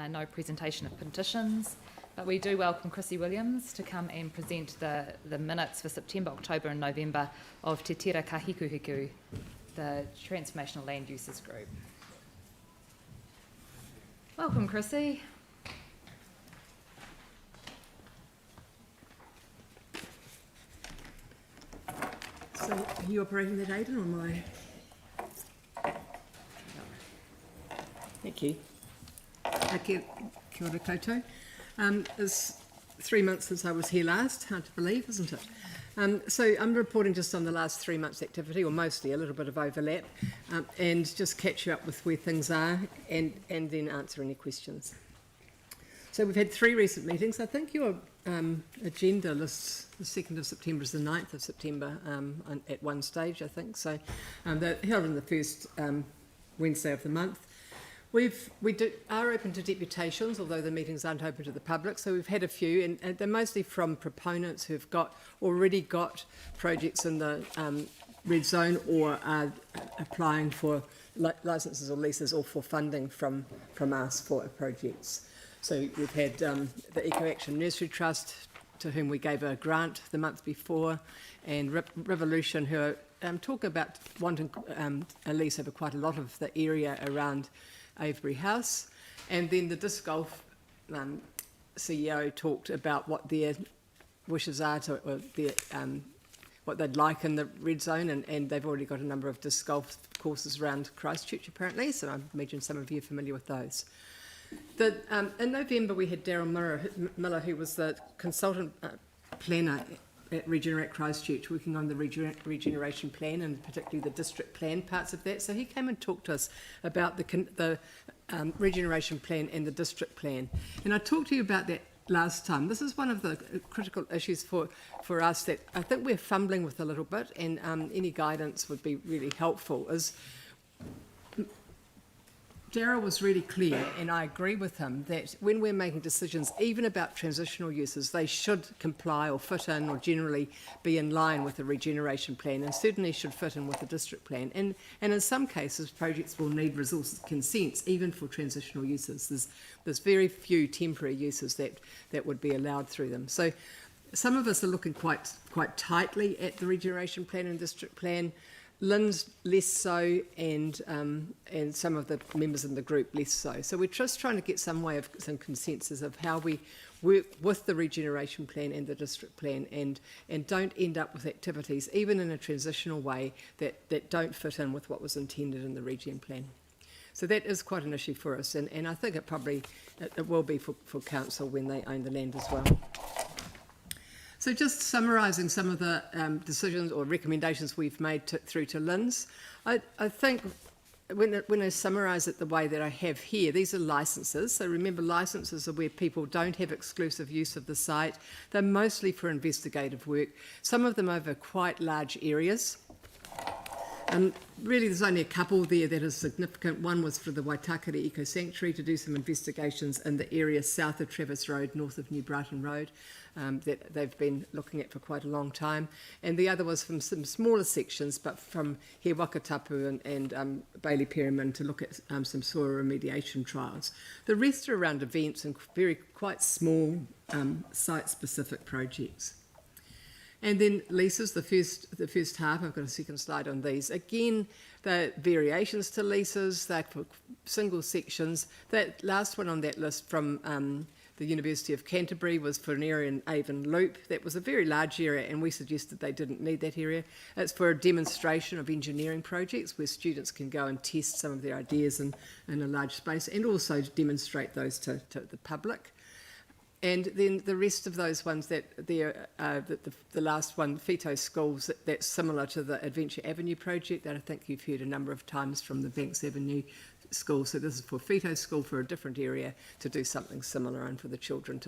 no presentation of petitions, but we do welcome Chrissy Williams to come and present the minutes for September, October and November of Te Tira Kähikuhiku, the Transformational Land Uses Group. Welcome, Chrissy. So, are you operating that, Aidan, or am I? Thank you. Kia ora koutou. It's 3 months since I was here last. Hard to believe, isn't it? So I'm reporting just on the last 3 months' activity, or mostly a little bit of overlap, and just catch you up with where things are and then answer any questions. So we've had 3 recent meetings. I think your agenda lists the 2nd of September is the 9th of September at one stage, I think. So they're held on the first Wednesday of the month. We are open to deputations, although the meetings aren't open to the public. So we've had a few, and they're mostly from proponents who've already got projects in the red zone or are applying for licences or leases or for funding from us for projects. So we've had the Eco Action Nursery Trust, to whom we gave a grant the month before, and Revolution, who are talking about wanting a lease over quite a lot of the area around Avebury House. And then the disc golf CEO talked about what their wishes are or their, what they'd like in the red zone, and they've already got a number of disc golf courses around Christchurch apparently, so I imagine some of you are familiar with those. In November we had Daryl Miller, who was the consultant planner at Regenerate Christchurch, working on the regeneration plan and particularly the district plan parts of that. So he came and talked to us about the regeneration plan and the district plan. And I talked to you about that last time. This is one of the critical issues for us that I think we're fumbling with a little bit, and any guidance would be really helpful. Darryl was really clear, and I agree with him, that when we're making decisions, even about transitional uses, they should comply or fit in or generally be in line with the regeneration plan, and certainly should fit in with the district plan. And in some cases, projects will need resource consents, even for transitional uses. There's very few temporary uses that would be allowed through them. So some of us are looking quite tightly at the regeneration plan and district plan. LINZ less so, and some of the members in the group less so. So we're just trying to get some consensus of how we work with the regeneration plan and the district plan, and don't end up with activities, even in a transitional way, that don't fit in with what was intended in the regen plan. So that is quite an issue for us, and I think it will be for council when they own the land as well. So just summarising some of the decisions or recommendations we've made through to LINZ, I think when I summarise it the way that I have here, these are licences. So remember, licences are where people don't have exclusive use of the site. They're mostly for investigative work, some of them over quite large areas. Really, there's only a couple there that is significant. One was for the Waitakere Eco Sanctuary to do some investigations in the area south of Travis Road, north of New Brighton Road, that they've been looking at for quite a long time. And the other was from some smaller sections, but from He Wakatapu and Bailey Perryman, to look at some soil remediation trials. The rest are around events and quite small site-specific projects. And then leases, the first half, I've got a second slide on these. Again, the variations to leases, they're for single sections. That last one on that list from the University of Canterbury was for an area in Avon Loop. That was a very large area, and we suggested they didn't need that area. It's for a demonstration of engineering projects where students can go and test some of their ideas in a large space, and also demonstrate those to the public. And then the rest of those ones the last one, Fito Schools, that's similar to the Adventure Avenue project that I think you've heard a number of times from the Banks Avenue School. So this is for Fito School, for a different area, to do something similar, and for the children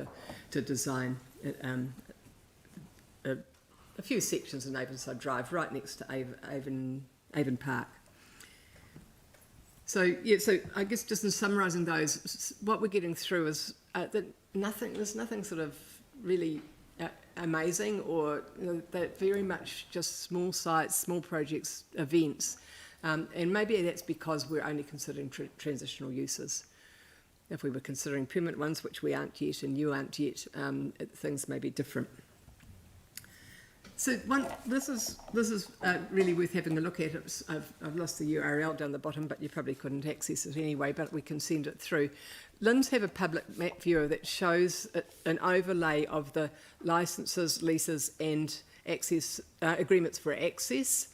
to design a few sections in Avonside Drive, right next to Avon Park. So yeah, so I guess just in summarising those, what we're getting through is that there's nothing sort of really amazing, or they're very much just small sites, small projects, events, and maybe that's because we're only considering transitional uses. if we were considering permanent ones, which we aren't yet and you aren't yet, things may be different. So this is really worth having a look at. I've lost the URL down the bottom, but you probably couldn't access it anyway, but we can send it through. LINZ have a public map viewer that shows an overlay of the licences, leases and access agreements for access.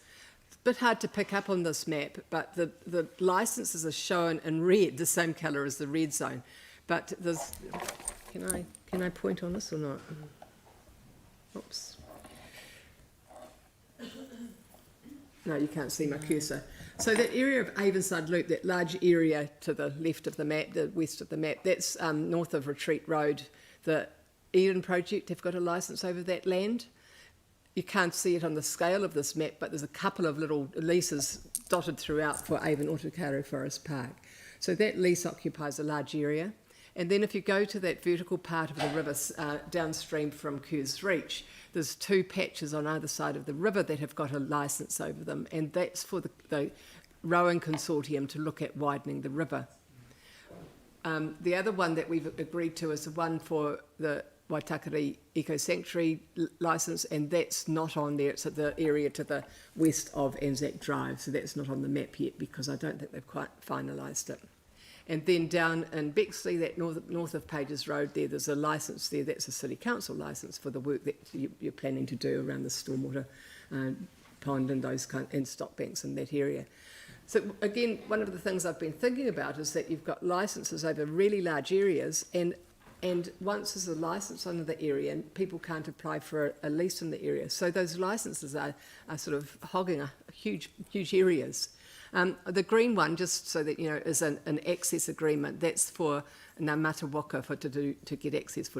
It's a bit hard to pick up on this map, but the licences are shown in red, the same colour as the red zone. But there's, can I point on this or not? Oops. No, you can't see my cursor. So that area of Avonside Loop, that large area to the left of the map, the west of the map, that's north of Retreat Road. The Eden Project have got a licence over that land. You can't see it on the scale of this map, but there's a couple of little leases dotted throughout for Avon Otakaro Forest Park. So that lease occupies a large area. And then if you go to that vertical part of the river downstream from Kerr's Reach, there's two patches on either side of the river that have got a licence over them, and that's for the rowing consortium to look at widening the river. The other one that we've agreed to is the one for the Waitakere Eco Sanctuary licence, and that's not on there. It's at the area to the west of Anzac Drive, so that's not on the map yet because I don't think they've quite finalised it. And then down in Bexley, that north of Pages Road there's a licence there. That's a city council licence for the work that you're planning to do around the stormwater pond and and stock banks in that area. So again, one of the things I've been thinking about is that you've got licences over really large areas, and once there's a licence under the area, and people can't apply for a lease in the area. So those licences are sort of hogging huge areas. The green one, just so that you know, is an access agreement. That's for Ngā Matawaka to get access for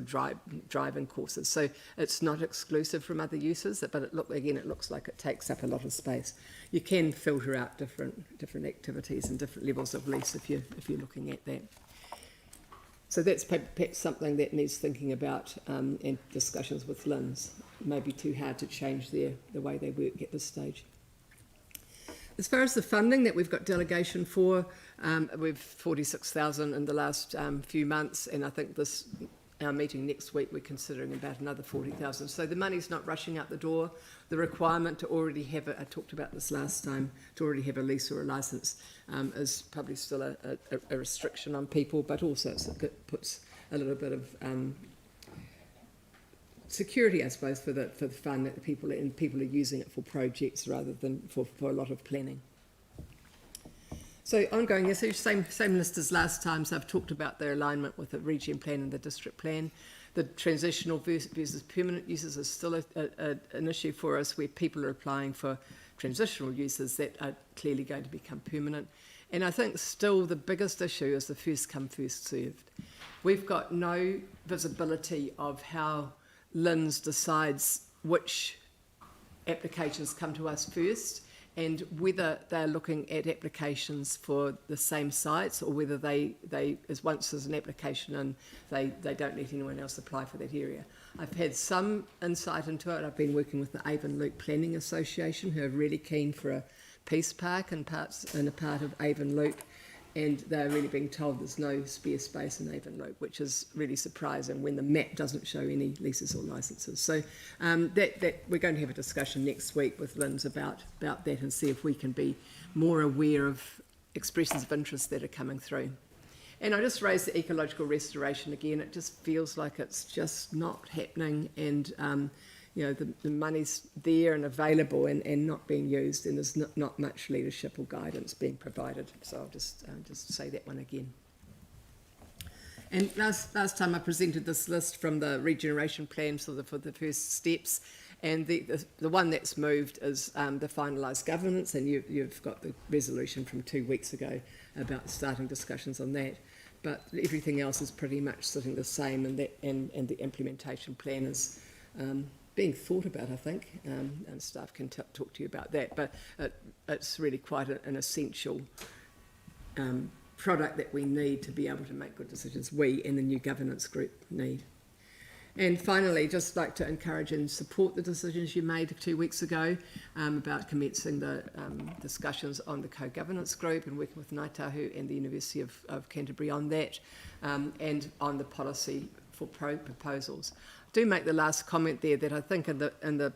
driving courses. So it's not exclusive from other uses, but it looks like it takes up a lot of space. You can filter out different activities and different levels of lease if you're looking at that. So that's perhaps something that needs thinking about and discussions with LINZ. It may be too hard to change the way they work at this stage. As far as the funding that we've got delegation for, we've 46,000 in the last few months, and I think our meeting next week we're considering about another 40,000. So the money's not rushing out the door. The requirement to already have I talked about this last time, to already have a lease or a licence is probably still a restriction on people, but also it puts a little bit of security, I suppose, for the fund that people are using it for projects rather than for a lot of planning. So ongoing issues, same list as last time. So I've talked about their alignment with the region plan and the district plan. The transitional versus permanent uses is still an issue for us, where people are applying for transitional uses that are clearly going to become permanent. And I think still the biggest issue is the first come, first served. We've got no visibility of how LINZ decides which applications come to us first, and whether they're looking at applications for the same sites, or whether once there's an application and they don't let anyone else apply for that area. I've had some insight into it. I've been working with the Avon Loop Planning Association, who are really keen for a peace park in a part of Avon Loop, and they're really being told there's no spare space in Avon Loop, which is really surprising when the map doesn't show any leases or licences. So that we're going to have a discussion next week with LINZ about that, and see if we can be more aware of expressions of interest that are coming through. And I just raised the ecological restoration again. It just feels like it's just not happening, and the money's there and available and not being used, and there's not much leadership or guidance being provided. So I'll just say that one again. And last time I presented this list from the regeneration plan for the first steps, and the one that's moved is the finalised governance, and you've got the resolution from 2 weeks ago about starting discussions on that. But everything else is pretty much sitting the same, and the implementation plan is being thought about, I think, and staff can talk to you about that. But it's really quite an essential product that we need to be able to make good decisions. We and the new governance group need. And finally, just like to encourage and support the decisions you made 2 weeks ago about commencing the discussions on the co-governance group and working with Ngāi Tahu and the University of Canterbury on that, and on the policy for proposals. I do make the last comment there that I think in the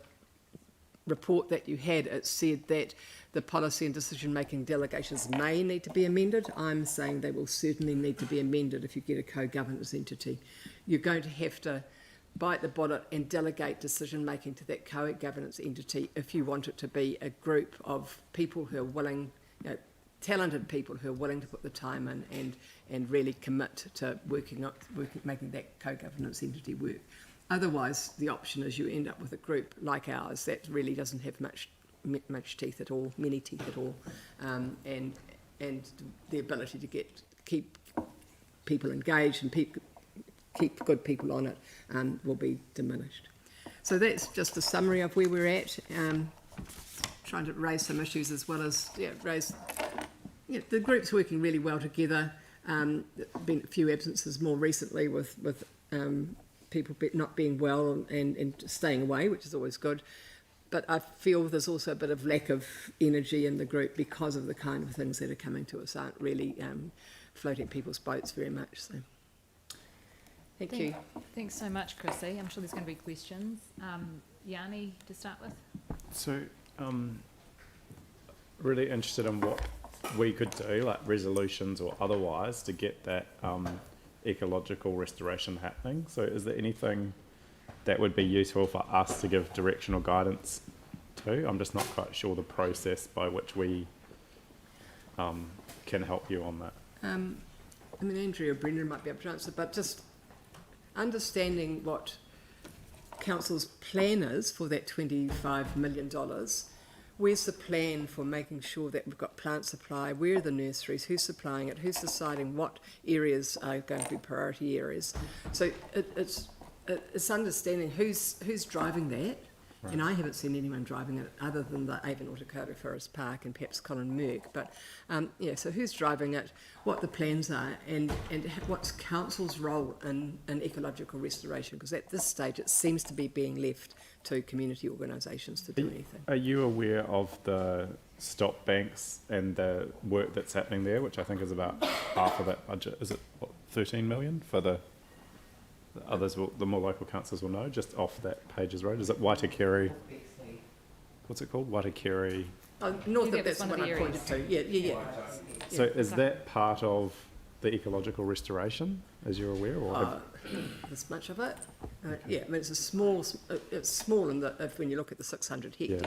report that you had, it said that the policy and decision-making delegations may need to be amended. I'm saying they will certainly need to be amended if you get a co-governance entity. You're going to have to bite the bullet and delegate decision-making to that co-governance entity if you want it to be a group of people who are willing, talented people who are willing to put the time in and really commit to making that co-governance entity work. Otherwise, the option is you end up with a group like ours that really doesn't have much teeth at all, many teeth at all, and the ability to keep people engaged and keep good people on it will be diminished. So that's just a summary of where we're at. Trying to raise some issues as well as the group's working really well together. Been a few absences more recently with people not being well and staying away, which is always good. But I feel there's also a bit of lack of energy in the group because of the kind of things that are coming to us aren't really floating people's boats very much. So, thank you. Thanks so much, Chrissy. I'm sure there's going to be questions. Yanni, to start with. So, really interested in what we could do, like resolutions or otherwise, to get that ecological restoration happening. So is there anything that would be useful for us to give directional guidance to? I'm just not quite sure the process by which we can help you on that. I mean, Andrew or Brendan might be able to answer, but just understanding what Council's plan is for that $25 million. Where's the plan for making sure that we've got plant supply? Where are the nurseries? Who's supplying it? Who's deciding what areas are going to be priority areas? So it's understanding who's driving that. Right. And I haven't seen anyone driving it other than the Avon Autokara Forest Park and perhaps Colin Merck. But so who's driving it, what the plans are, and what's Council's role in ecological restoration? Because at this stage it seems to be being left to community organisations to do anything. Are you aware of the stop banks and the work that's happening there, which I think is about half of that budget? Is it 13 million for the others? The more local councils will know, just off that Pages Road. Is it Waitakere? What's it called? Waitakere? North of that's what I pointed to. Yeah. So is that part of the ecological restoration, as you're aware, or this much of it? Yeah, I mean it's small in when you look at the 600 hectares.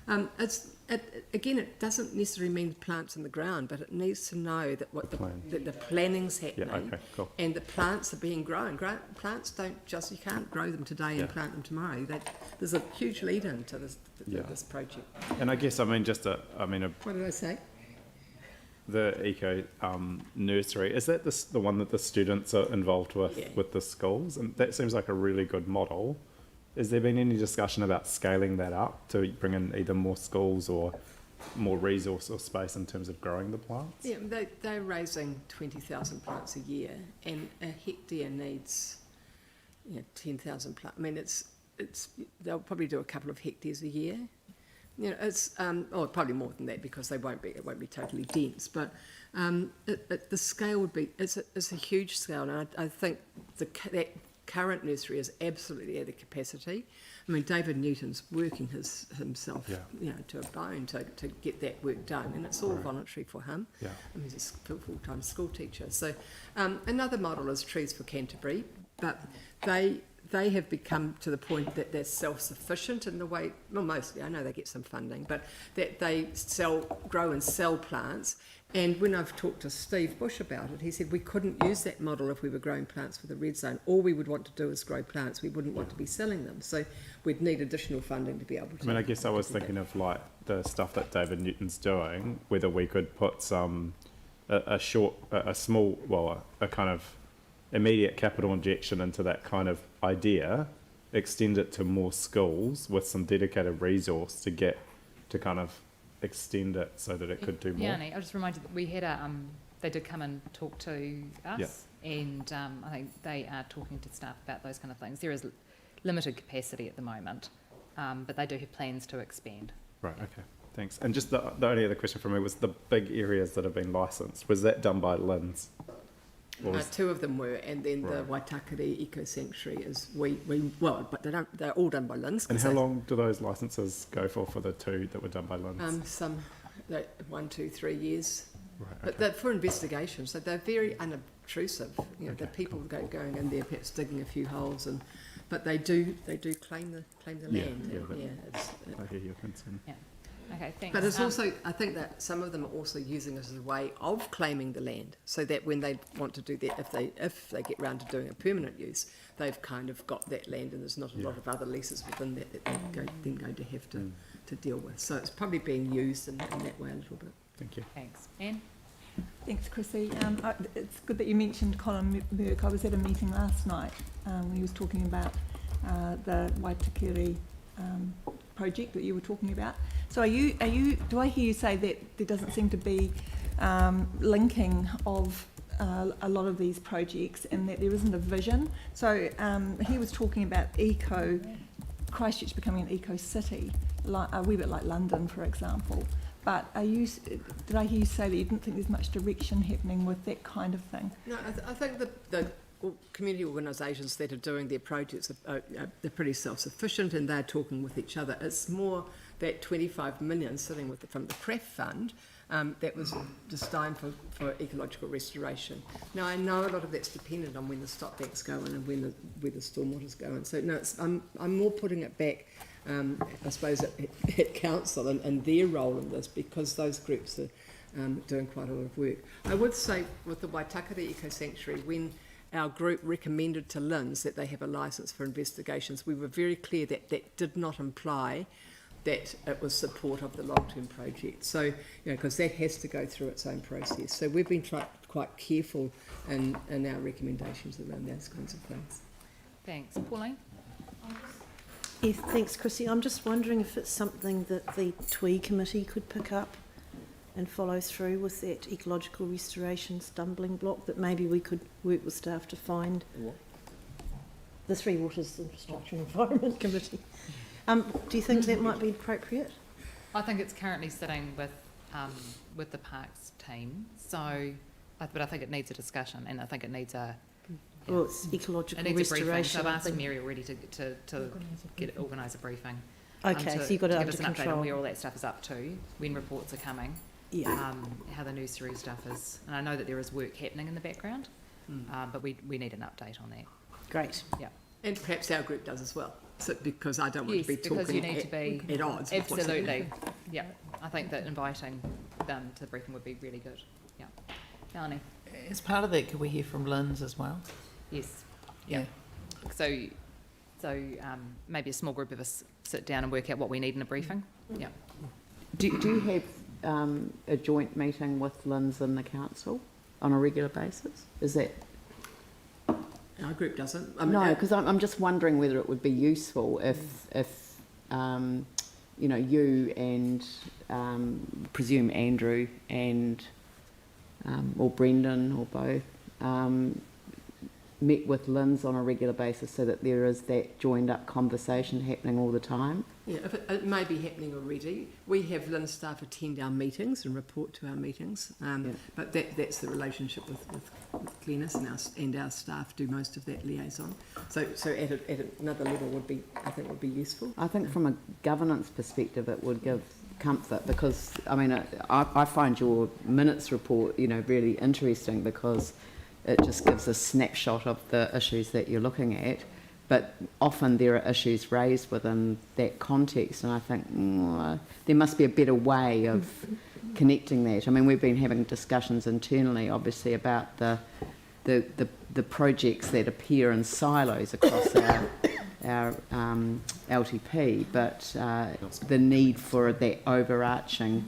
Yeah, okay. Again, it doesn't necessarily mean plants in the ground, but it needs to know that the planning's happening, yeah, okay, cool. And the plants are being grown. Plants you can't grow them today and plant them tomorrow. There's a huge lead into this project. And I guess, what did I say? The eco nursery, is that the one that the students are involved with the schools? And that seems like a really good model. Has there been any discussion about scaling that up to bring in either more schools or more resource or space in terms of growing the plants? Yeah, they're raising 20,000 plants a year, and a hectare needs 10,000 plants. I mean, they'll probably do a couple of hectares a year. It's probably more than that because it won't be totally dense. But the scale would be it's a huge scale, and I think that current nursery is absolutely at the capacity. I mean, David Newton's working himself, to a bone to get that work done, and it's all voluntary for him. Yeah. I mean, he's a full-time school teacher. So another model is Trees for Canterbury, but they have become to the point that they're self-sufficient in the way, well, mostly, I know they get some funding, but that they grow and sell plants. And when I've talked to Steve Bush about it, he said we couldn't use that model if we were growing plants for the red zone. All we would want to do is grow plants. We wouldn't want to be selling them. So we'd need additional funding to be able to. I mean, I guess I was thinking of like the stuff that David Newton's doing, whether we could put a kind of immediate capital injection into that kind of idea, extend it to more schools with some dedicated resource to kind of extend it so that it could do more. Yeah, I'll just remind you that we had they did come and talk to us and I think they are talking to staff about those kind of things. There is limited capacity at the moment, but they do have plans to expand. Right, okay, thanks. And just the only other question from me was the big areas that have been licensed, was that done by LINZ? Two of them were, and then the Waitakere Eco Sanctuary is but they're all done by LINZ. And how long do those licenses go for the two that were done by LINZ? Some 1, 2, 3 years. Right, okay. But they're for investigation, so they're very unobtrusive. You know, the people going in there, perhaps digging a few holes, but they do claim the land. I hear your concern. Yeah. Okay, thanks. But it's also, I think that some of them are also using it as a way of claiming the land, so that when they want to do that, if they get round to doing a permanent use, they've kind of got that land, and there's not a lot of other leases within that they're then going to have to deal with. So it's probably being used in that way a little bit. Thank you. Thanks. Anne? Thanks, Chrissy. It's good that you mentioned Colin Burke. I was at a meeting last night when he was talking about the Waitakere project that you were talking about. So do I hear you say that there doesn't seem to be linking of a lot of these projects, and that there isn't a vision? So he was talking about Christchurch becoming an eco city, like a wee bit like London, for example. But did I hear you say that you didn't think there's much direction happening with that kind of thing? No, I think the community organisations that are doing their projects they're pretty self-sufficient, and they're talking with each other. It's more that 25 million sitting from the CRAF fund that was destined for ecological restoration. Now, I know a lot of that's dependent on when the stock banks go in and where the stormwaters go in. So no, I'm more putting it back, I suppose, at council and their role in this, because those groups are doing quite a lot of work. I would say with the Waitakere Eco Sanctuary, when our group recommended to LINZ that they have a licence for investigations, we were very clear that that did not imply that it was support of the long-term project. So, you know, because that has to go through its own process. So we've been quite careful in our recommendations around those kinds of things. Thanks. Pauline? Yes, thanks, Chrissy. I'm just wondering if it's something that the TWE committee could pick up and follow through with that ecological restoration stumbling block, that maybe we could work with staff to find. What? The Three Waters Infrastructure and Environment Committee. Do you think that might be appropriate? I think it's currently sitting with the parks team, but I think it needs a discussion, and I think it needs Well, it's ecological restoration. Briefing. So I've asked Mary already to organise a briefing. Okay, so you've got it to under give us an update on control. where all that stuff is up to, when reports are coming, how the nursery stuff is. And I know that there is work happening in the background, but we need an update on that. Great. Yeah. And perhaps our group does as well, so, because I don't want to be talking because you need to be at odds. Absolutely. Yeah. I think that inviting them to the briefing would be really good. Yeah. Melanie? As part of that, could we hear from LINZ as well? Yes. Yeah. So maybe a small group of us sit down and work out what we need in a briefing. Yeah. Do you have a joint meeting with LINZ and the council on a regular basis? Is that... Our group doesn't. No, because I'm just wondering whether it would be useful if you know, you and presume Andrew and or Brendan or both met with LINZ on a regular basis, so that there is that joined up conversation happening all the time. Yeah, if it may be happening already. We have LINZ staff attend our meetings and report to our meetings, but that's the relationship with Glenys, and our staff do most of that liaison. So at another level I think would be useful. I think from a governance perspective it would give comfort, because I mean I find your minutes report, you know, really interesting, because it just gives a snapshot of the issues that you're looking at, but often there are issues raised within that context, and I think there must be a better way of connecting that. I mean, we've been having discussions internally, obviously, about the projects that appear in silos across our LTP, but the need for that overarching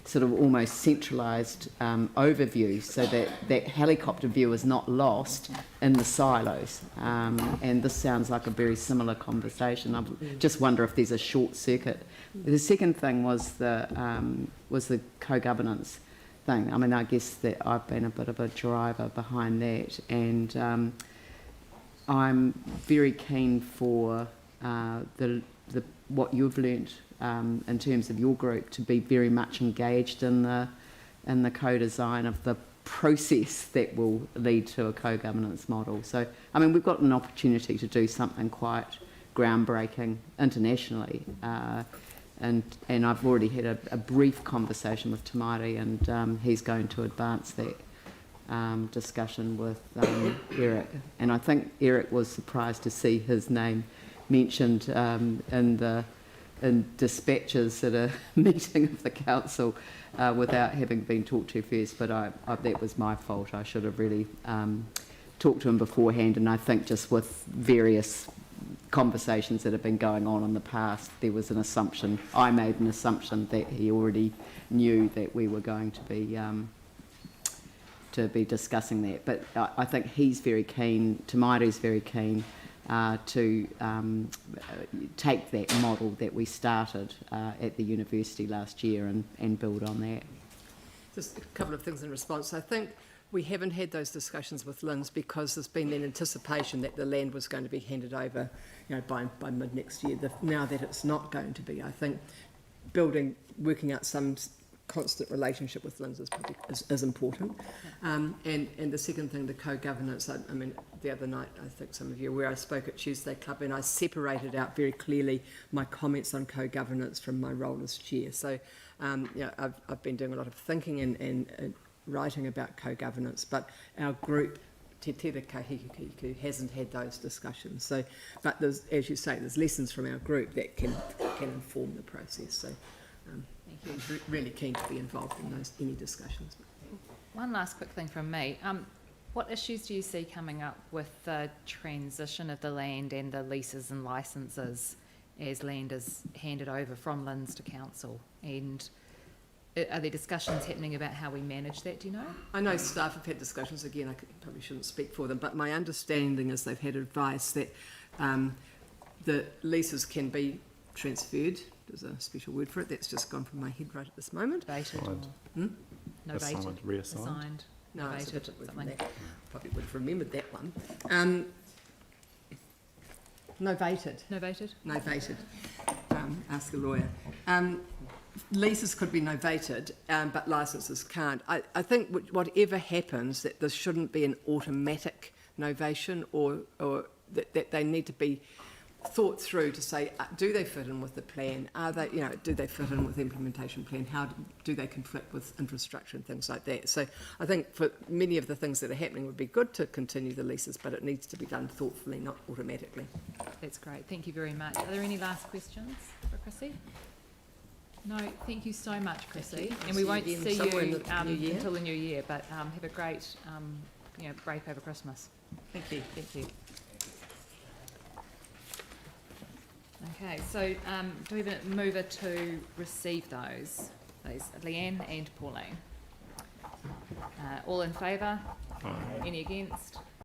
sort of almost centralised overview, so that helicopter view is not lost in the silos. And this sounds like a very similar conversation. I just wonder if there's a short circuit. The second thing was the co-governance thing. I mean, I guess that I've been a bit of a driver behind that, and I'm very keen for what you've learnt in terms of your group to be very much engaged in the co-design of the process that will lead to a co-governance model. So, I mean, we've got an opportunity to do something quite groundbreaking internationally, and I've already had a brief conversation with Tamari, and he's going to advance that discussion with Eric. And I think Eric was surprised to see his name mentioned in dispatches at a meeting of the council without having been talked to first, but that was my fault. I should have really talked to him beforehand, and I think just with various conversations that have been going on in the past, there was an assumption, I made an assumption that he already knew that we were going to be discussing that. But I think he's very keen, Tamari's very keen to take that model that we started at the university last year and build on that. Just a couple of things in response. I think we haven't had those discussions with LINZ because there's been an anticipation that the land was going to be handed over, by mid next year. Now that it's not going to be, I think working out some constant relationship with LINZ is important. And the second thing, the co-governance. I mean, the other night, I think some of you were, I spoke at Tuesday Club, and I separated out very clearly my comments on co-governance from my role as chair. So, I've been doing a lot of thinking and writing about co-governance, but our group, Tira Kähikuhiku, hasn't had those discussions. So, but there's, as you say, there's lessons from our group that can inform the process. So, I'm really keen to be involved in any discussions. One last quick thing from me. What issues do you see coming up with the transition of the land and the leases and licences as land is handed over from LINZ to council? And are there discussions happening about how we manage that, do you know? I know staff have had discussions, again, I probably shouldn't speak for them, but my understanding is they've had advice that the leases can be transferred. There's a special word for it that's just gone from my head right at this moment. Novated or novated? Assigned, reassigned. Assigned. No, it's a Novated, different word from something. that. Probably would have remembered that one. Novated. Novated? Novated. Ask a lawyer. Leases could be novated, but licences can't. I think whatever happens, that there shouldn't be an automatic novation, or that they need to be thought through to say, do they fit in with the plan? Are they, do they fit in with the implementation plan? How do they conflict with infrastructure and things like that? So I think for many of the things that are happening, it would be good to continue the leases, but it needs to be done thoughtfully, not automatically. That's great. Thank you very much. Are there any last questions for Chrissy? No, thank you so much, Chrissy. And we won't see you until the new year, but have a great break over Christmas. Thank you. Thank you. Okay, so do we have a mover to receive those? Leanne and Pauline. All in favour? Any against?